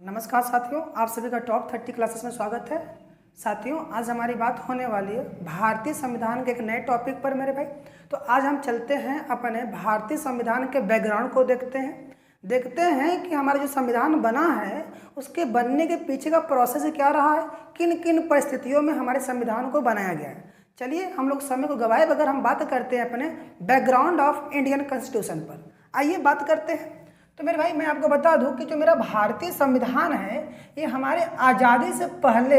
नमस्कार साथियों, आप सभी का टॉप 30 क्लासेस में स्वागत है। साथियों, आज हमारी बात होने वाली है भारतीय संविधान के एक नए टॉपिक पर मेरे भाई। तो आज हम चलते हैं अपने भारतीय संविधान के बैकग्राउंड को देखते हैं कि हमारा जो संविधान बना है उसके बनने के पीछे का प्रोसेस क्या रहा है, किन किन परिस्थितियों में हमारे संविधान को बनाया गया है। चलिए हम लोग समय को गवाए बगैर हम बात करते हैं अपने बैकग्राउंड ऑफ इंडियन कॉन्स्टिट्यूशन पर। आइए बात करते हैं। तो मेरे भाई मैं आपको बता दूं कि जो मेरा भारतीय संविधान है ये हमारे आज़ादी से पहले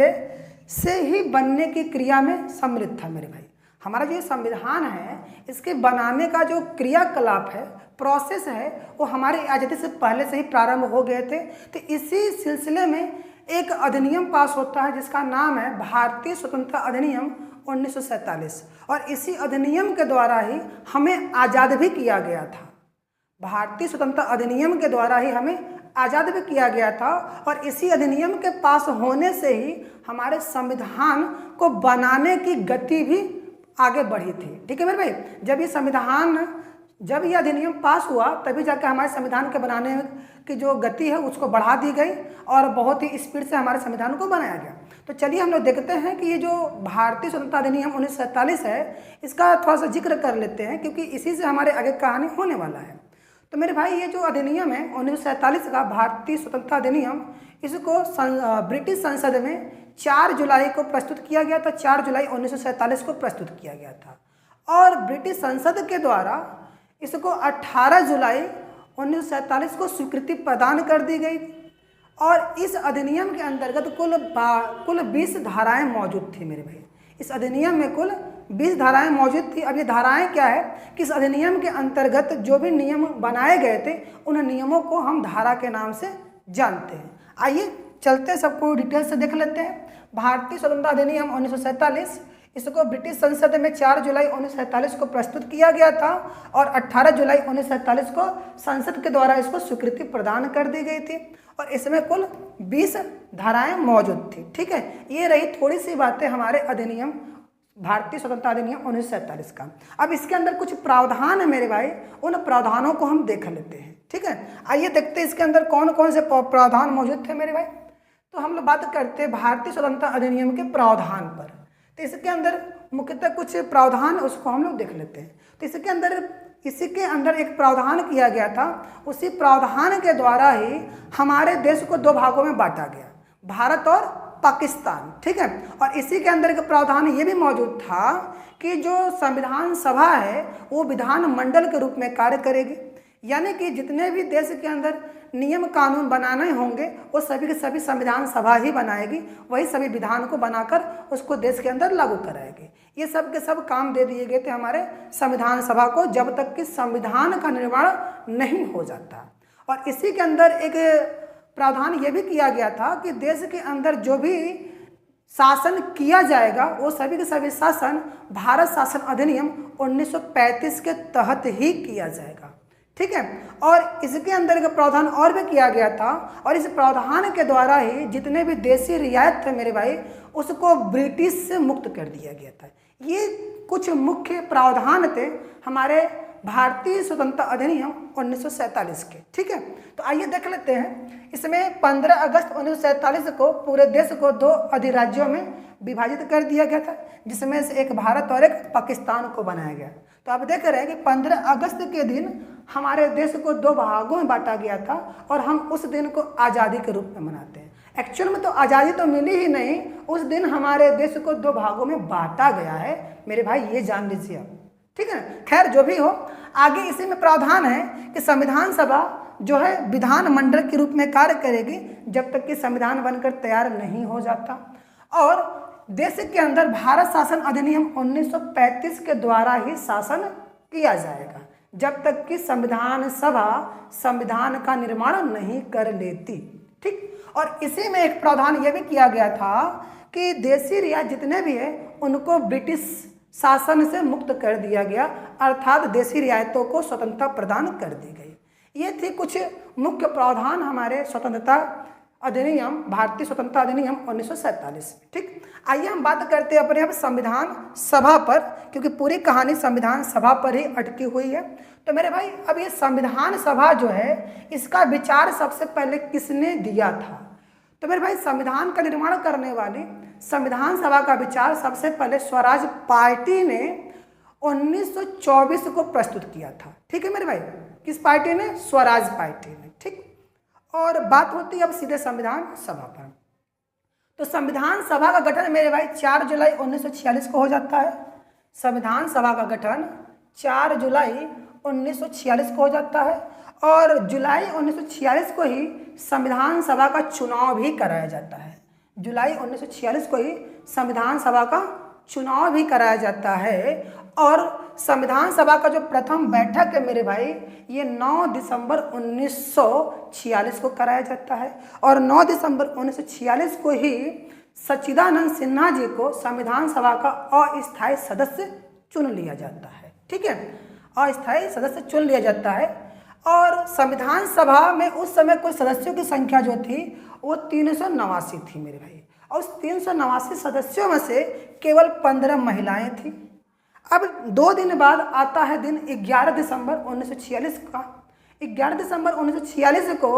से ही बनने की क्रिया में सम्मिलित था। मेरे भाई हमारा जो संविधान है इसके बनाने का जो क्रियाकलाप है, प्रोसेस है, वो हमारी आज़ादी से पहले से ही प्रारंभ हो गए थे। तो इसी सिलसिले में एक अधिनियम पास होता है जिसका नाम है भारतीय स्वतंत्रता अधिनियम 1947 और इसी अधिनियम के द्वारा ही हमें आज़ाद भी किया गया था। भारतीय स्वतंत्रता अधिनियम के द्वारा ही हमें आज़ाद भी किया गया था और इसी अधिनियम के पास होने से ही हमारे संविधान को बनाने की गति भी आगे बढ़ी थी। ठीक है मेरे भाई, जब ये अधिनियम पास हुआ तभी जाकर हमारे संविधान के बनाने की जो गति है उसको बढ़ा दी गई और बहुत ही स्पीड से हमारे संविधान को बनाया गया। तो चलिए हम लोग देखते हैं कि ये जो भारतीय स्वतंत्रता अधिनियम 1947 है इसका थोड़ा सा जिक्र कर लेते हैं क्योंकि इसी से हमारे आगे कहानी होने वाला है। तो मेरे भाई ये जो अधिनियम है 1947 का भारतीय स्वतंत्रता अधिनियम, इसको ब्रिटिश संसद में 4 जुलाई को प्रस्तुत किया गया था। 4 जुलाई 1947 को प्रस्तुत किया गया था और ब्रिटिश संसद के द्वारा इसको 18 जुलाई 1947 को स्वीकृति प्रदान कर दी गई और इस अधिनियम के अंतर्गत कुल 20 धाराएं मौजूद थी। मेरे भाई इस अधिनियम में कुल 20 धाराएं मौजूद थी। अब ये धाराएं क्या है कि इस अधिनियम के अंतर्गत जो भी नियम बनाए गए थे उन नियमों को हम धारा के नाम से जानते हैं। आइए चलते सबको डिटेल से देख लेते हैं। भारतीय स्वतंत्रता अधिनियम 1947 इसको ब्रिटिश संसद में 4 जुलाई 1947 को प्रस्तुत किया गया था और 18 जुलाई 1947 को संसद के द्वारा इसको स्वीकृति प्रदान कर दी गई थी और इसमें कुल 20 धाराएं मौजूद थी। ठीक है, ये रही थोड़ी सी बातें हमारे अधिनियम भारतीय स्वतंत्रता अधिनियम 1947 का। अब इसके अंदर कुछ प्रावधान है मेरे भाई, उन प्रावधानों को हम देख लेते हैं। ठीक है, आइए देखते हैं इसके अंदर कौन कौन से प्रावधान मौजूद थे मेरे भाई। तो हम लोग बात करते हैं भारतीय स्वतंत्रता अधिनियम के प्रावधान पर। तो इसके अंदर मुख्यतः कुछ प्रावधान उसको हम लोग देख लेते हैं। तो इसी के अंदर एक प्रावधान किया गया था, उसी प्रावधान के द्वारा ही हमारे देश को 2 भागों में बांटा गया, भारत और पाकिस्तान। ठीक है, और इसी के अंदर एक प्रावधान ये भी मौजूद था कि जो संविधान सभा है वो विधान मंडल के रूप में कार्य करेगी, यानी कि जितने भी देश के अंदर नियम कानून बनाने होंगे वो सभी के सभी संविधान सभा ही बनाएगी, वही सभी विधान को बनाकर उसको देश के अंदर लागू कराएगी। ये सब के सब काम दे दिए गए थे हमारे संविधान सभा को जब तक कि संविधान का निर्माण नहीं हो जाता। और इसी के अंदर एक प्रावधान ये भी किया गया था कि देश के अंदर जो भी शासन किया जाएगा वो सभी के सभी शासन भारत शासन अधिनियम 1935 के तहत ही किया जाएगा। ठीक है, और इसके अंदर एक प्रावधान और भी किया गया था और इस प्रावधान के द्वारा ही जितने भी देशी रियायत थे मेरे भाई उसको ब्रिटिश से मुक्त कर दिया गया था। ये कुछ मुख्य प्रावधान थे हमारे भारतीय स्वतंत्रता अधिनियम 1947 के। ठीक है, तो आइए देख लेते हैं। इसमें 15 अगस्त 1947 को पूरे देश को 2 अधिराज्यों में विभाजित कर दिया गया था, जिसमें से एक भारत और एक पाकिस्तान को बनाया गया। तो आप देख रहे हैं कि 15 अगस्त के दिन हमारे देश को 2 भागों में बांटा गया था और हम उस दिन को आज़ादी के रूप में मनाते हैं। एक्चुअल में तो आज़ादी तो मिली ही नहीं, उस दिन हमारे देश को 2 भागों में बांटा गया है मेरे भाई, ये जान लीजिए आप। ठीक है, खैर जो भी हो, आगे इसी में प्रावधान है कि संविधान सभा जो है विधान मंडल के रूप में कार्य करेगी जब तक कि संविधान बनकर तैयार नहीं हो जाता और देश के अंदर भारत शासन अधिनियम 1935 के द्वारा ही शासन किया जाएगा जब तक कि संविधान सभा संविधान का निर्माण नहीं कर लेती। ठीक, और इसी में एक प्रावधान यह भी किया गया था कि देशी रियायत जितने भी है उनको ब्रिटिश शासन से मुक्त कर दिया गया, अर्थात देशी रियायतों को स्वतंत्रता प्रदान कर दी गई। ये थी कुछ मुख्य प्रावधान हमारे स्वतंत्रता अधिनियम भारतीय स्वतंत्रता अधिनियम 1947। ठीक, आइए हम बात करते हैं अपने अब संविधान सभा पर, क्योंकि पूरी कहानी संविधान सभा पर ही अटकी हुई है। तो मेरे भाई अब ये संविधान सभा जो है इसका विचार सबसे पहले किसने दिया था? तो मेरे भाई संविधान का निर्माण करने वाली संविधान सभा का विचार सबसे पहले स्वराज पार्टी ने 1924 को प्रस्तुत किया था। ठीक है मेरे भाई, किस पार्टी ने? स्वराज पार्टी ने। ठीक, और बात होती है अब सीधे संविधान सभा पर। तो संविधान सभा का गठन मेरे भाई 4 जुलाई 1946 को हो जाता है। संविधान सभा का गठन 4 जुलाई 1946 को हो जाता है और जुलाई 1946 को ही संविधान सभा का चुनाव भी कराया जाता है। जुलाई 1946 को ही संविधान सभा का चुनाव भी कराया जाता है और संविधान सभा का जो प्रथम बैठक है मेरे भाई, ये 9 दिसंबर 1946 को कराया जाता है और 9 दिसंबर 1946 को ही सच्चिदानंद सिन्हा जी को संविधान सभा का अस्थायी सदस्य चुन लिया जाता है। ठीक है, अस्थायी सदस्य चुन लिया जाता है और संविधान सभा में उस समय कुल सदस्यों की संख्या जो थी वो 389 थी मेरे भाई, और उस 389 सदस्यों में से केवल 15 महिलाएं थी। अब 2 दिन बाद आता है दिन 11 दिसंबर 1946 का। 11 दिसंबर 1946 को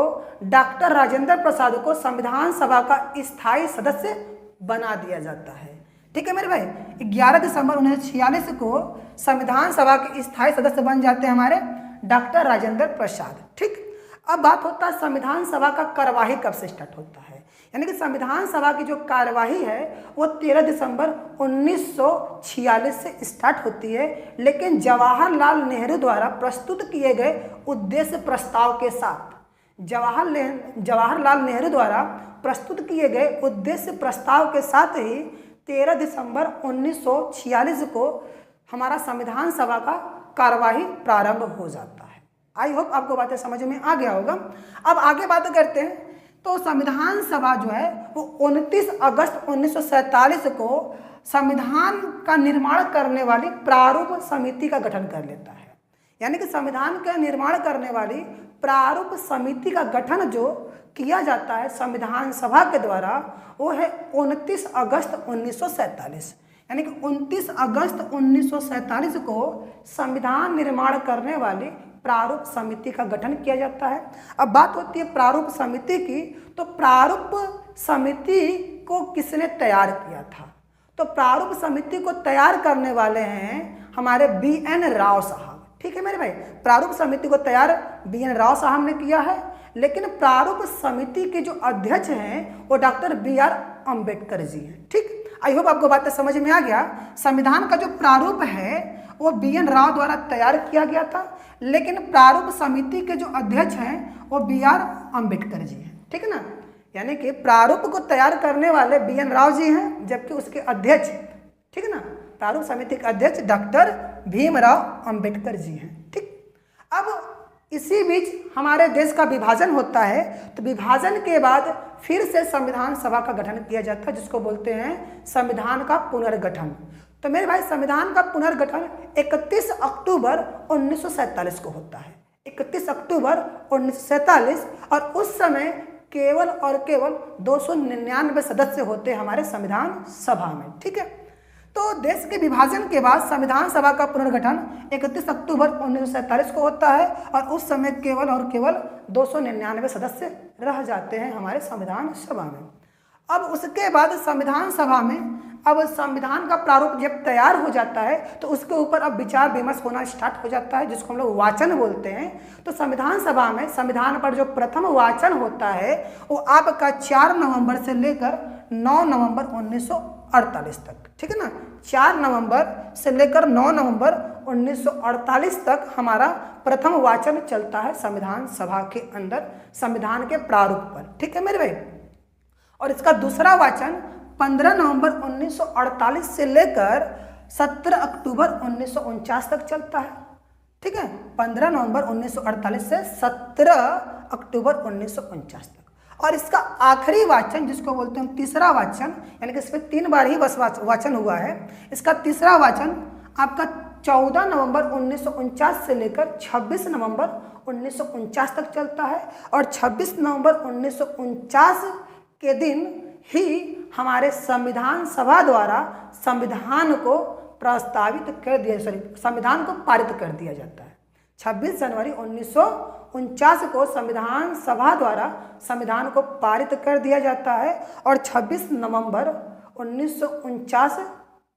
डॉक्टर राजेंद्र प्रसाद को संविधान सभा का स्थायी सदस्य बना दिया जाता है। ठीक है मेरे भाई, 11 दिसंबर 1946 को संविधान सभा के स्थायी सदस्य बन जाते हैं हमारे डॉक्टर राजेंद्र प्रसाद। ठीक, अब बात होता है संविधान सभा का कार्यवाही कब से स्टार्ट होता है, यानी कि संविधान सभा की जो कार्यवाही है वो 13 दिसंबर 1946 से स्टार्ट होती है, लेकिन जवाहरलाल नेहरू द्वारा प्रस्तुत किए गए उद्देश्य प्रस्ताव के साथ, जवाहरलाल नेहरू द्वारा प्रस्तुत किए गए उद्देश्य प्रस्ताव के साथ ही 13 दिसंबर 1946 को हमारा संविधान सभा का कार्यवाही प्रारंभ हो जाता है। आई होप आपको बातें समझ में आ गया होगा। अब आगे बात करते हैं। तो संविधान सभा जो है वो 29 अगस्त 1947 को संविधान का निर्माण करने वाली प्रारूप समिति का गठन कर लेता है। यानी कि संविधान का निर्माण करने वाली प्रारूप समिति का गठन जो किया जाता है संविधान सभा के द्वारा वो है 29 अगस्त 1947। यानी कि 29 अगस्त 1947 को संविधान निर्माण करने वाली प्रारूप समिति का गठन किया जाता है। अब बात होती है प्रारूप समिति की, तो प्रारूप समिति को किसने तैयार किया था? तो प्रारूप समिति को तैयार करने वाले हैं हमारे BN राव साहब। ठीक है मेरे भाई, प्रारूप समिति को तैयार BN राव साहब ने किया है, लेकिन प्रारूप समिति के जो अध्यक्ष हैं वो डॉक्टर BR अम्बेडकर जी हैं। ठीक, आई होप आपको बातें समझ में आ गया। संविधान का जो प्रारूप है वो BN राव द्वारा तैयार किया गया था, लेकिन प्रारूप समिति के जो अध्यक्ष हैं वो BR अम्बेडकर जी हैं। ठीक है ना, यानी कि प्रारूप को तैयार करने वाले BN राव जी हैं, जबकि उसके अध्यक्ष, ठीक है ना, प्रारूप समिति के अध्यक्ष डॉक्टर भीमराव अम्बेडकर जी हैं। ठीक, अब इसी बीच हमारे देश का विभाजन होता है, तो विभाजन के बाद फिर से संविधान सभा का गठन किया जाता है, जिसको बोलते हैं संविधान का पुनर्गठन। तो मेरे भाई संविधान का पुनर्गठन 31 अक्टूबर 1947 को होता है। 31 अक्टूबर 1947, और उस समय केवल और केवल 299 सदस्य होते हैं हमारे संविधान सभा में। ठीक है, तो देश के विभाजन के बाद संविधान सभा का पुनर्गठन 31 अक्टूबर 1947 को होता है और उस समय केवल और केवल 299 सदस्य रह जाते हैं हमारे संविधान सभा में। अब उसके बाद संविधान सभा में अब संविधान का प्रारूप जब तैयार हो जाता है तो उसके ऊपर अब विचार विमर्श होना स्टार्ट हो जाता है, जिसको हम लोग वाचन बोलते हैं। तो संविधान सभा में संविधान पर जो प्रथम वाचन होता है वो आपका 4 नवंबर से लेकर 9 नवंबर 1948 तक। ठीक है ना, 4 नवंबर से लेकर 9 नवंबर 1948 तक हमारा प्रथम वाचन चलता है संविधान सभा के अंदर49 के प्रारूप पर। ठीक है मेरे भाई, और इसका दूसरा वाचन 15 नवंबर 1948 से लेकर 17 अक्टूबर 1949 तक चलता है। ठीक है, 15 नवंबर 1948 से 17 अक्टूबर 1949 तक। और इसका आखिरी वाचन जिसको बोलते हैं तीसरा वाचन, यानी कि इसमें 3 बार ही बस वाचन हुआ है। इसका तीसरा वाचन आपका 14 नवंबर 1949 से लेकर 26 नवंबर 1949 तक चलता है, और 26 नवंबर 1949 के दिन ही हमारे संविधान सभा द्वारा संविधान को प्रस्तावित कर दिया, संविधान को पारित कर दिया जाता है। 26 जनवरी 1949 को संविधान सभा द्वारा संविधान को पारित कर दिया जाता है और 26 नवंबर 1949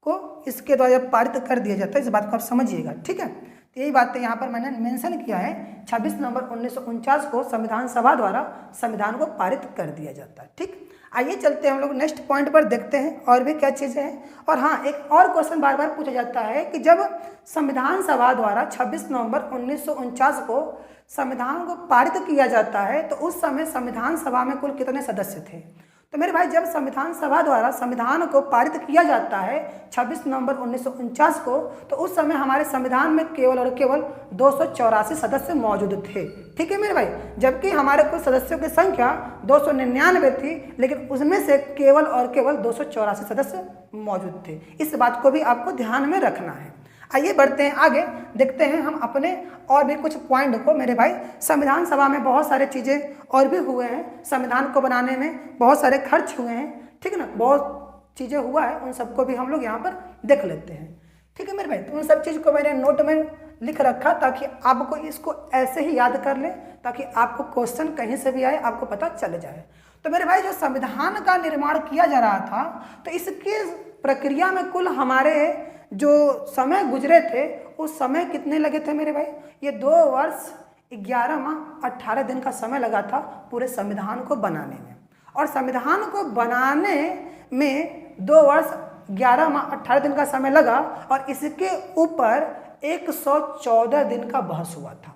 को इसके द्वारा पारित कर दिया जाता है। इस बात को आप समझिएगा, ठीक है। तो यही बातें यहाँ पर मैंने मेंशन किया है, 26 नवंबर 1949 को संविधान सभा द्वारा संविधान को पारित कर दिया जाता है, ठीक। आइए चलते हैं हम लोग नेक्स्ट पॉइंट पर, देखते हैं और भी क्या चीज़ें हैं। और हाँ, एक और क्वेश्चन बार बार पूछा जाता है कि जब संविधान सभा द्वारा 26 नवंबर 1949 को संविधान को पारित किया जाता है तो उस समय संविधान सभा में कुल कितने सदस्य थे। तो मेरे भाई, जब संविधान सभा द्वारा संविधान को पारित किया जाता है 26 नवंबर 1949 को, तो उस समय हमारे संविधान में केवल और केवल 284 सदस्य मौजूद थे, ठीक है मेरे भाई। जबकि हमारे कुल सदस्यों की संख्या 299 थी, लेकिन उसमें से केवल और केवल 284 सदस्य मौजूद थे। इस बात को भी आपको ध्यान में रखना है। आइए बढ़ते हैं आगे, देखते हैं हम अपने और भी कुछ पॉइंट को। मेरे भाई, संविधान सभा में बहुत सारे चीज़ें और भी हुए हैं, संविधान को बनाने में बहुत सारे खर्च हुए हैं, ठीक है ना, बहुत चीज़ें हुआ है, उन सबको भी हम लोग यहाँ पर देख लेते हैं, ठीक है मेरे भाई। तो उन सब चीज़ को मैंने नोट में लिख रखा ताकि आपको इसको ऐसे ही याद कर ले, ताकि आपको क्वेश्चन कहीं से भी आए आपको पता चल जाए। तो मेरे भाई, जो संविधान का निर्माण किया जा रहा था, तो इसके प्रक्रिया में कुल हमारे जो समय गुजरे थे उस समय कितने लगे थे मेरे भाई। ये 2 वर्ष 11 माह 18 दिन का समय लगा था पूरे संविधान को बनाने में। और संविधान को बनाने में 2 वर्ष 11 माह 18 दिन का समय लगा और इसके ऊपर 114 दिन का बहस हुआ था।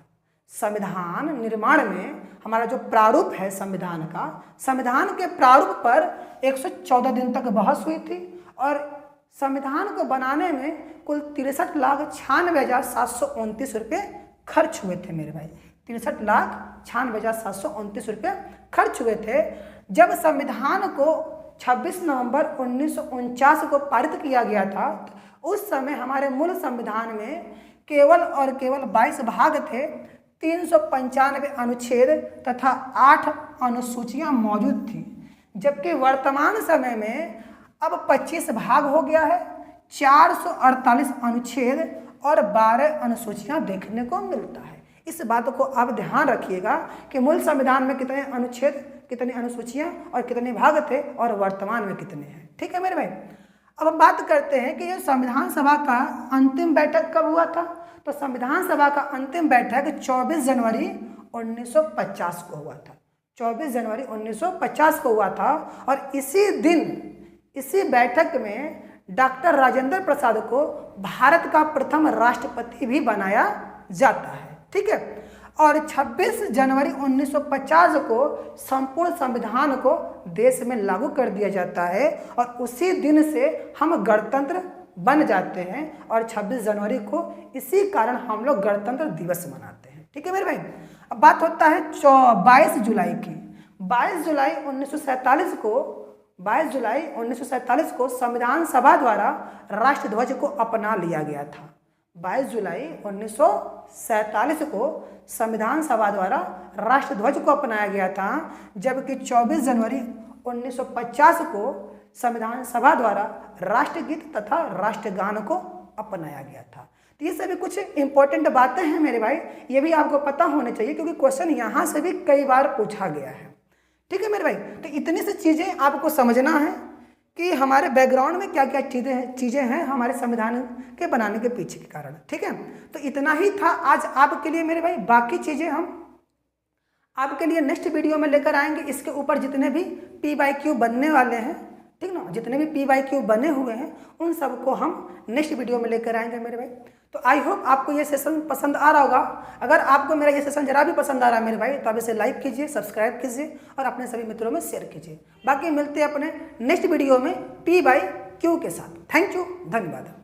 संविधान निर्माण में हमारा जो प्रारूप है संविधान का, संविधान के प्रारूप पर 114 दिन तक बहस हुई थी और संविधान को बनाने में कुल 63,96,729 रुपये खर्च हुए थे मेरे भाई। 63,96,729 रुपये खर्च हुए थे। जब संविधान को 26 नवंबर 1949 को पारित किया गया था, उस समय हमारे मूल संविधान में केवल और केवल 22 भाग थे, 395 अनुच्छेद तथा 8 अनुसूचियां मौजूद थी। जबकि वर्तमान समय में अब 25 भाग हो गया है, 448 अनुच्छेद और 12 अनुसूचियां देखने को मिलता है। इस बात को आप ध्यान रखिएगा कि मूल संविधान में कितने अनुच्छेद, कितनी अनुसूचियां और कितने भाग थे और वर्तमान में कितने हैं, ठीक है मेरे भाई। अब हम बात करते हैं कि ये संविधान सभा का अंतिम बैठक कब हुआ था। तो संविधान सभा का अंतिम बैठक 24 जनवरी 1950 को हुआ था। 24 जनवरी 1950 को हुआ था और इसी दिन, इसी बैठक में डॉक्टर राजेंद्र प्रसाद को भारत का प्रथम राष्ट्रपति भी बनाया जाता है, ठीक है। और 26 जनवरी 1950 को संपूर्ण संविधान को देश में लागू कर दिया जाता है और उसी दिन से हम गणतंत्र बन जाते हैं और 26 जनवरी को इसी कारण हम लोग गणतंत्र दिवस मनाते हैं, ठीक है मेरे भाई। अब बात होता है 22 जुलाई की। 22 जुलाई 1947 को संविधान सभा द्वारा राष्ट्रध्वज को अपना लिया गया था। 22 जुलाई 1947 को संविधान सभा द्वारा राष्ट्रध्वज को अपनाया गया था, जबकि 24 जनवरी 1950 को संविधान सभा द्वारा राष्ट्रगीत तथा राष्ट्रगान को अपनाया गया था। तो ये सभी कुछ इंपॉर्टेंट बातें हैं मेरे भाई, ये भी आपको पता होने चाहिए क्योंकि क्वेश्चन यहाँ से भी कई बार पूछा गया है, ठीक है मेरे भाई। तो इतनी सी चीज़ें आपको समझना है कि हमारे बैकग्राउंड में क्या क्या चीज़ें हैं हमारे संविधान के बनाने के पीछे के कारण, ठीक है। तो इतना ही था आज आपके लिए मेरे भाई। बाकी चीज़ें हम आपके लिए नेक्स्ट वीडियो में लेकर आएंगे। इसके ऊपर जितने भी PYQ बनने वाले हैं, ठीक ना, जितने भी PYQ बने हुए हैं उन सबको हम नेक्स्ट वीडियो में लेकर आएंगे मेरे भाई। तो आई होप आपको ये सेशन पसंद आ रहा होगा। अगर आपको मेरा ये सेशन जरा भी पसंद आ रहा है मेरे भाई, तो आप इसे लाइक कीजिए, सब्सक्राइब कीजिए और अपने सभी मित्रों में शेयर कीजिए। बाकी मिलते हैं अपने नेक्स्ट वीडियो में PYQ के साथ। थैंक यू, धन्यवाद।